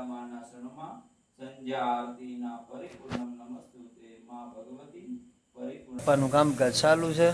સીતામાના શરણમાં સંધ્યા આરતીના પરિપૂર્ણમ નમસ્તુતે માં ભગવતી પરિપૂર્ણ. પપ્પાનું કામકાજ ચાલુ છે.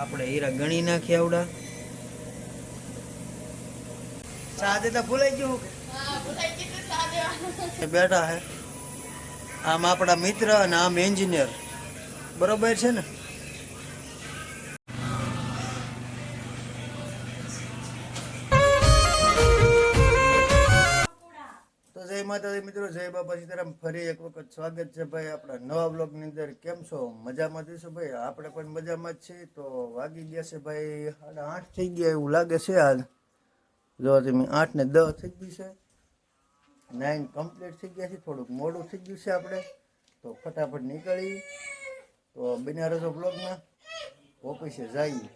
આપણે હીરા ગણી નાખી આવડા. ચા દેતા ભૂલાઈ ગયું. બેઠા હે આમ આપણા મિત્ર અને આમ એન્જિનિયર, બરોબર છે ને? તો જય માતાજી મિત્રો, જય બાપા સીતારામ. ફરી એક વખત સ્વાગત છે ભાઈ આપણા નવા બ્લોગની અંદર. કેમ છો? મજામાં જઈશું ભાઈ? આપણે પણ મજામાં જ છીએ. તો વાગી ગયા છે ભાઈ 8:30 થઈ ગયા એવું લાગે છે આજ. જો તમે 8:10 થઈ ગઈ છે. 9 કમ્પ્લીટ થઈ ગયા છે. થોડુંક મોડું થઈ ગયું છે આપણે, તો ફટાફટ નીકળી. તો બન્યા રહેજો બ્લોગમાં. ઓફિસે જઈએ.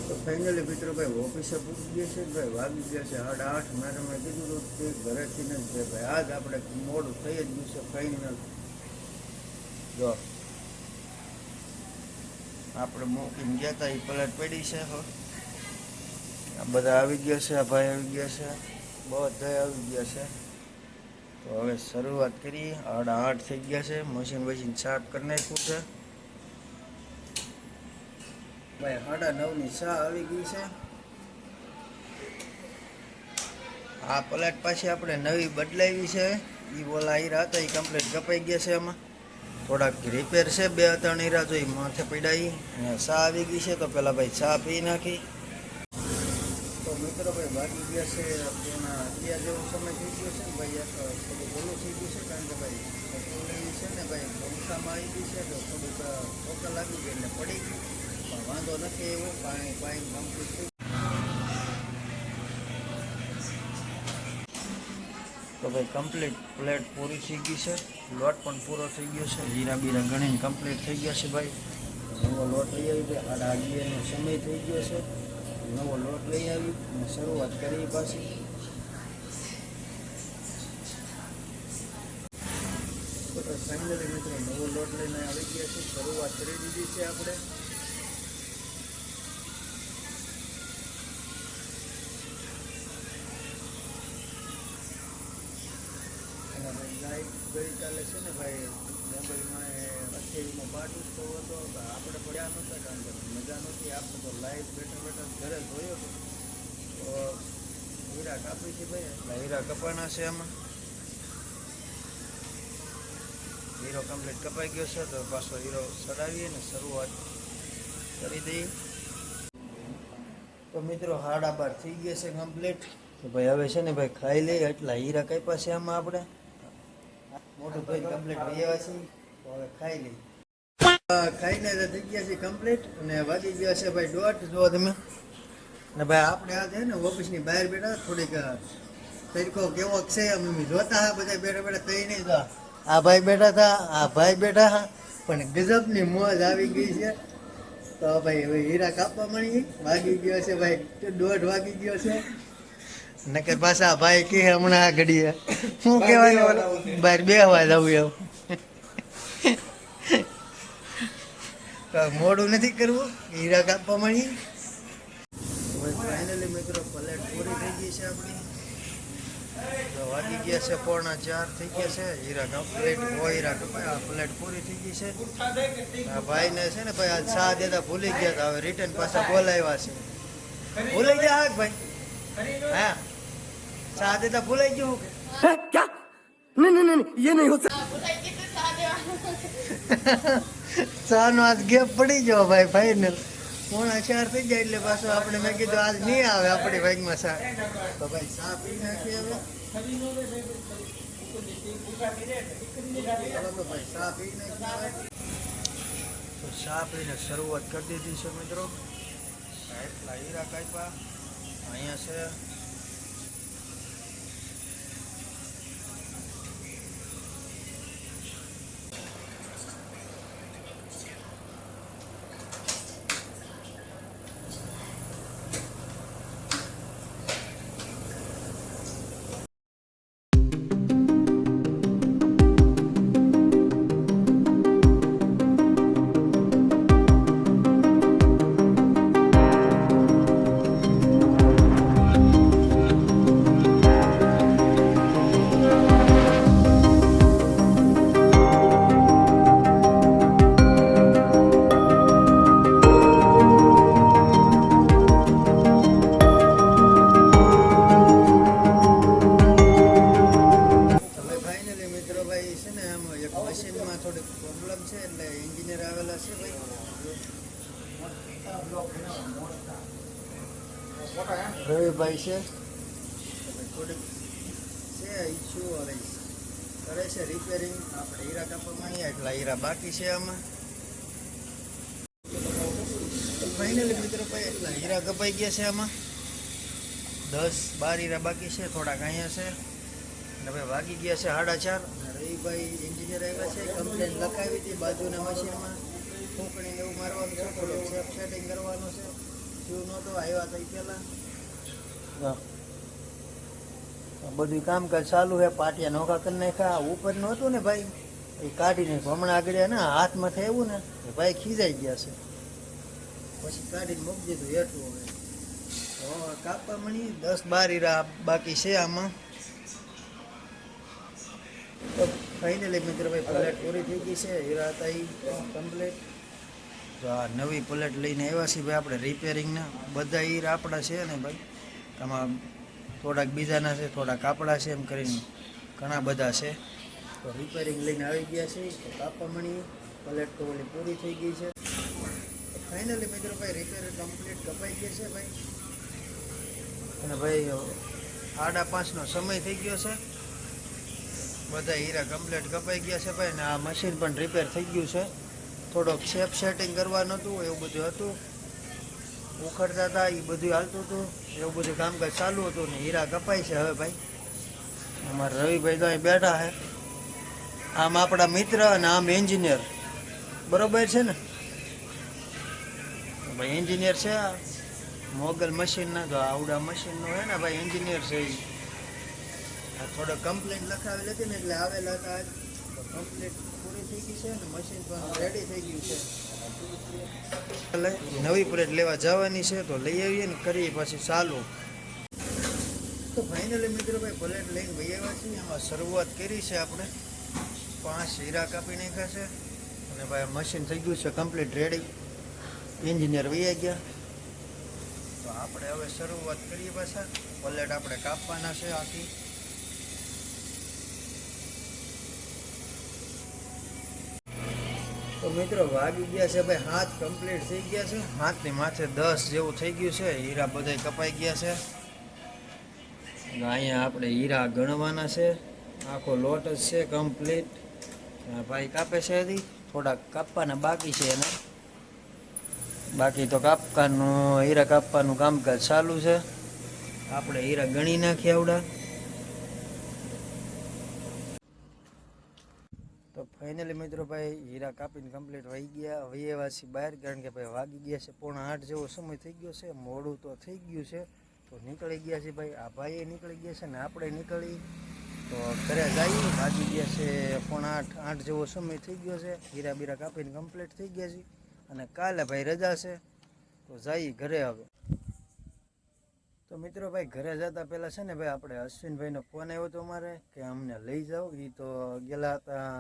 તો ફાઇનલી મિત્રો ભાઈ ઓફિસે પૂછી ગયા છે ભાઈ. વાગી ગયા છે 8:30. મેં કીધું હતું તે ઘરેથી ને જ ભાઈ આજ આપણે મોડું થઈ જ ગયું છે ફાઇનલ. જો આપણે મૂકીને ગયા હતા એ પ્લેટ પડી છે. આ બધા આવી ગયા છે, આ ભાઈ આવી ગયા છે, બધા આવી ગયા છે. તો હવે શરૂઆત કરીએ. 8:30 થઈ ગયા છે. મશીન સાફ કરી નાખ્યું છે ભાઈ. 9:30 ચા આવી ગઈ છે. આ પ્લેટ પાછી આપણે નવી બદલાવી છે. એ બોલા હીરા હતા એ કમ્પ્લીટ કપાઈ ગયા છે. એમાં થોડાક રિપેર છે. 2-3 હીરા જોઈ માથે પડ્યા. અને ચા આવી ગઈ છે. તો પેલા ભાઈ ચા પી નાખી. તો મિત્રો ભાઈ વાગી ગયા છે એના 2 જેવો સમય થઈ ગયો છે ને ભાઈ. થોડું ઓલું થઈ ગયું છે કારણ કે ભાઈ છે ને ભાઈ પંખામાં આવી ગઈ છે. તો થોડુંક ઠોકર લાગી ગઈ એટલે પડી ગઈ, પણ વાંધો નથી. એવું પાણી કમ્પ્લીટ થઈ. તો ભાઈ કમ્પ્લીટ પ્લેટ પૂરી થઈ ગઈ છે. લોટ પણ પૂરો થઈ ગયો છે. હીરા બીરા ગણીને કમ્પ્લીટ થઈ ગયા છે ભાઈ. નવો લોટ લઈ આવી ભાઈ. 8:30નો સમય થઈ ગયો છે. નવો લોટ લઈ આવી અને શરૂઆત કરી પાછી. તો ફાઇનલી મિત્રો નવો લોટ લઈને આવી ગયા છે. શરૂઆત કરી દીધી છે આપણે. ગઈકાલે છે ને ભાઈ મોબાઈલમાં 28માં પાર્ટ ઉત્સવ હતો. આપણે પડ્યા નહોતા કારણ કે મજા નહોતી. આપણે તો લાઈવ બેઠા ઘરે જોયો હતો. તો હીરા કાપી છે ભાઈ. એટલે હીરા કપાના છે. એમાં હીરો કમ્પ્લીટ કપાઈ ગયો છે. તો પાછો હીરો ચડાવીએ ને શરૂઆત કરી દઈએ. તો મિત્રો 12:30 થઈ ગયા છે કમ્પ્લીટ. તો ભાઈ હવે છે ને ભાઈ ખાઈ લઈએ. એટલા હીરા કાપ્યા છે આમાં આપણે. મોટું ભાઈ કમ્પ્લીટ ગયા છે. તો હવે ખાઈ લઈએ. ખાઈને થઈ ગયા છે કમ્પ્લીટ. અને વાગી ગયા છે ભાઈ 1:30. જો તમે ને ભાઈ આપણે આ છે ને ઓફિસની બહાર બેઠા. થોડીક તરીકો કેવો છે અમે જોતા હા બધા બેઠા થઈ નહીં. તો આ ભાઈ બેઠા હતા, આ ભાઈ બેઠા હા, પણ ગજબની મોજ આવી ગઈ છે. તો ભાઈ હવે હીરા કાપવા મળી. વાગી ગયો છે ભાઈ 1:30 વાગી ગયો છે. નકર પાછા ભાઈ કે હમણાં આ ઘડીએ શું કહેવાય બહાર બેહવા જવું એવું. મોડું નથી કરવું. હીરા કાપવા મળી. ફાઇનલી મિત્રો પ્લેટ પૂરી થઈ ગઈ છે આપણી. વાગી ગયા છે 3:45 થઈ ગયા છે. હીરા કમ્પ્લીટ હીરા કપાય. પ્લેટ પૂરી થઈ ગઈ છે. આ ભાઈને છે ને ભાઈ આ ચા દેતા ભૂલી ગયા હતા. હવે રિટર્ન પાછા બોલાવ્યા છે. ભૂલાઈ ગયા ભાઈ? હા, ચા દેતા ભૂલાઈ ગયું. क्या? नहीं ये नहीं होता. ચા નો આજ ગેપ પડી ગયો ભાઈ. ફાઇનલ 3:45 થઈ જાય એટલે પાછું આપણે મેં કીધું આજ નહીં આવે આપણી બાઇકમાં ચા. તો ભાઈ ચા પી નાખીએ હવે. તો ભાઈ ચા પી નાખીએ. તો ચા પીને શરૂઆત કરી દીધી છે મિત્રો. એટલા હીરા કાપ્યા અહીંયા છે. રવિભાઈ છે થોડીક છે ઈચ્છું હવે કરે છે રિપેરિંગ. આપણે હીરા કાપવા માંડીએ એટલા હીરા બાકી છે આમાં. ફાઇનલી મિત્રો ભાઈ એટલા હીરા કપાઈ ગયા છે આમાં. 10-12 હીરા બાકી છે, થોડાક અહીંયા છે. અને ભાઈ વાગી ગયા છે 4:30. રવિભાઈ એન્જિનિયર આવ્યા છે, કમ્પ્લેન લખાવી હતી બાજુના મશીનમાં ફૂંકણીને એવું મારવાનું છે, થોડું સેફ સેટિંગ કરવાનું છે. શું નહોતો આવ્યા તો પહેલાં બધું કામકાજ ચાલુ છે. પાટિયા નોખા કરી નાખ્યા. ઉપર નહોતું ને ભાઈ એ કાઢી નાખ્યું. હમણાં આગળ ને હાથમાં થયું ને ભાઈ ખીજાઈ ગયા છે, પછી કાઢીને મૂકી દીધું હેઠું. હવે કાપવા મળી 10-12 હીરા બાકી છે આમાં. તો ફાઇનલી મિત્રો ભાઈ પ્લેટ પૂરી થઈ ગઈ છે. હીરા હતા એ કમ્પ્લીટ. તો આ નવી પ્લેટ લઈને આવ્યા છીએ ભાઈ આપણે રિપેરિંગના. બધા હીરા આપણા છે ને ભાઈ, આમાં થોડાક બીજાના છે, થોડાક આપણા છે, એમ કરીને ઘણા બધા છે. તો રિપેરિંગ લઈને આવી ગયા છે. તો કાપવા મળી પ્લેટ તો ઓલી પૂરી થઈ ગઈ છે. ફાઇનલી મિત્રો ભાઈ રિપેર કમ્પ્લીટ કપાઈ ગયા છે ભાઈ. અને ભાઈ 5:30નો સમય થઈ ગયો છે. બધા હીરા કમ્પ્લીટ કપાઈ ગયા છે ભાઈ. ને આ મશીન પણ રિપેર થઈ ગયું છે. થોડોક સેફ સેટિંગ કરવાનું હતું, એવું બધું હતું. ઉખડતા હતા એ બધું હાલતું હતું, એવું બધું કામકાજ ચાલુ હતું. ને હીરા કપાય છે હવે ભાઈ. અમારા રવિભાઈ તો અહીં બેઠા છે. આમ આપણા મિત્ર અને આમ એન્જિનિયર, બરોબર છે ને ભાઈ? એન્જિનિયર છે મોગલ મશીનના. તો આવડા મશીનનો હે ને ભાઈ એન્જિનિયર છે એ. થોડો કમ્પ્લેન લખાવેલી હતી ને એટલે આવેલા હતા. તો કમ્પ્લેટ પૂરી થઈ ગઈ છે ને મશીન પણ રેડી થઈ ગયું છે. નવી પ્લેટ લેવા જવાની છે, તો લઈ આવીએ ને કરીએ પછી ચાલુ. તો ફાઇનલી મિત્રો ભાઈ પ્લેટ લઈને ભાઈ આવ્યા છીએ. આમાં શરૂઆત કરી છે આપણે. 5 હીરા કાપી નાખ્યા છે. અને ભાઈ મશીન થઈ ગયું છે કમ્પ્લીટ રેડી. એન્જિનિયર વહી ગયા. તો આપણે હવે શરૂઆત કરીએ પાછા. પ્લેટ આપણે કાપવાના છે આખી. તો મિત્રો વાગી ગયા છે ભાઈ 7 કમ્પ્લીટ થઈ ગયા છે. 7ની માથે 10 જેવું થઈ ગયું છે. હીરા બધા કપાઈ ગયા છે. અહીંયા આપણે હીરા ગણવાના છે. આખો લોટ જ છે કમ્પ્લીટ. ભાઈ કાપે છે હજી થોડાક કાપવાના બાકી છે એને. બાકી તો હીરા કાપવાનું કામકાજ ચાલુ છે. આપણે હીરા ગણી નાખીએ આવડા. તો ફાઇનલી મિત્રો ભાઈ હીરા કાપીને કમ્પ્લીટ વહી આવ્યા છીએ બહાર. કારણ કે ભાઈ વાગી ગયા છે 7:45 જેવો સમય થઈ ગયો છે. મોડું તો થઈ ગયું છે, તો નીકળી ગયા છે ભાઈ. આ ભાઈએ નીકળી ગયા છે ને આપણે નીકળી તો ઘરે જઈએ. વાગી ગયા છે 7:45-8 જેવો સમય થઈ ગયો છે. હીરા બીરા કાપીને કમ્પ્લીટ થઈ ગયા છે. અને કાલે ભાઈ રજા છે, તો જઈએ ઘરે હવે. તો મિત્રો ભાઈ ઘરે જતા પહેલાં છે ને ભાઈ આપણે અશ્વિનભાઈનો ફોન આવ્યો હતો અમારે કે અમને લઈ જાઓ. એ તો ગયેલા હતા,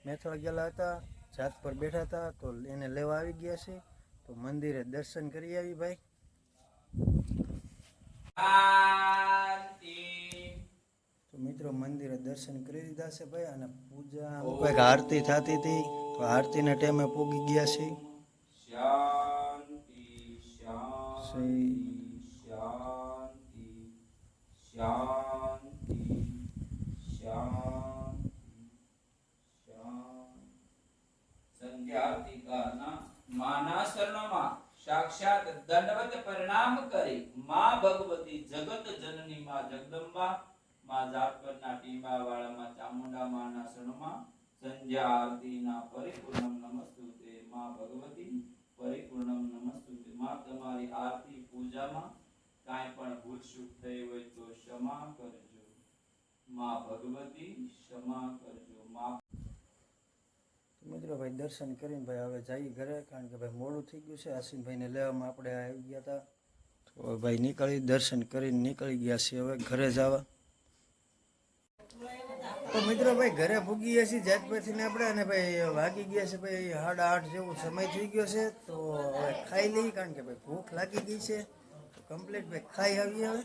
મેથડ ગયેલા હતા, જાત પર બેઠા હતા, તો એને લેવા આવી ગયા છે. તો મંદિરે દર્શન કરી આવી ભાઈ. તો મિત્રો મંદિરે દર્શન કરી દીધા છે ભાઈ. અને પૂજા કંઈક આરતી થતી હતી, તો આરતીના ટાઈમે પૂગી ગયા છે. શાંતિ શાંતિ શાંતિ શાંતિ શાંતિ શાંતિ. સંધ્યા આરતી ગાના માના શરણોમાં સાક્ષાત દંડવત પ્રણામ કરી માં ભગવતી જગત જનની માં જગદંબા માં જાપરના ટીંબા વાળા માં ચામુંડા માના શરણોમાં સંધ્યા આરતીના પરિપૂર્ણમ નમસ્તુતે માં ભગવતી પરિપૂર્ણમ નમસ્તુતે. માં તમારી આરતી પૂજામાં કાંઈ પણ ભૂલ ચૂક થઈ હોય તો ક્ષમા કરજો માં ભગવતી, ક્ષમા કરજો માં. મિત્રો ભાઈ દર્શન કરીને ભાઈ હવે જઈએ ઘરે. કારણ કે ભાઈ મોડું થઈ ગયું છે. આસિનભાઈને લેવામાં આપણે આવી ગયા હતા, તો ભાઈ દર્શન કરીને નીકળી ગયા છીએ હવે ઘરે જવા. તો મિત્રો ભાઈ ઘરે ભૂગી ગયા છીએ જાત પરથી આપણે. અને ભાઈ વાગી ગયા છે ભાઈ 8:30 જેવો સમય થઈ ગયો છે. તો હવે ખાઈ લઈએ, કારણ કે ભાઈ ભૂખ લાગી ગઈ છે. કમ્પ્લીટ ભાઈ ખાઈ આવીએ હવે.